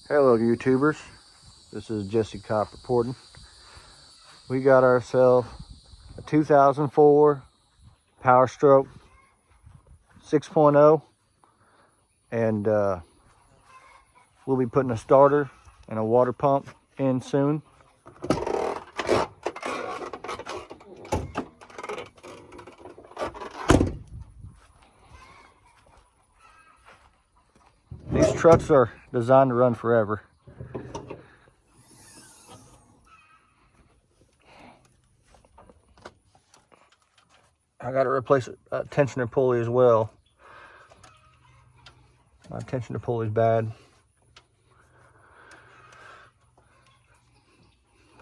Hello YouTubers, this is Jesse Kopp reporting. We got ourselves a 2004 Power Stroke 6.0 and we'll be putting a starter and a water pump in soon. These trucks are designed to run forever. I got to replace a tensioner pulley as well. My tensioner pulley is bad.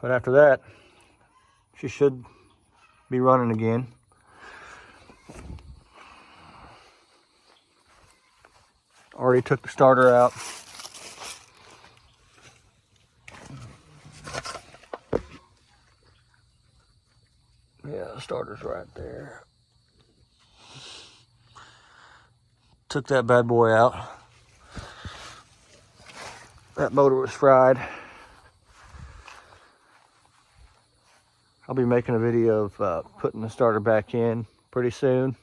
But after that, she should be running again. Already took the starter out. Yeah, the starter's right there. Took that bad boy out. That motor was fried. I'll be making a video of putting the starter back in pretty soon.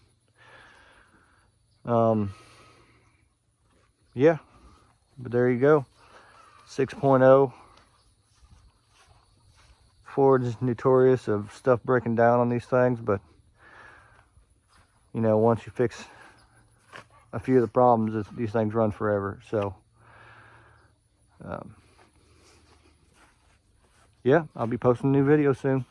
Yeah, but there you go. 6.0. Ford's notorious of stuff breaking down on these things, but you know, once you fix a few of the problems, these things run forever. So yeah, I'll be posting a new video soon.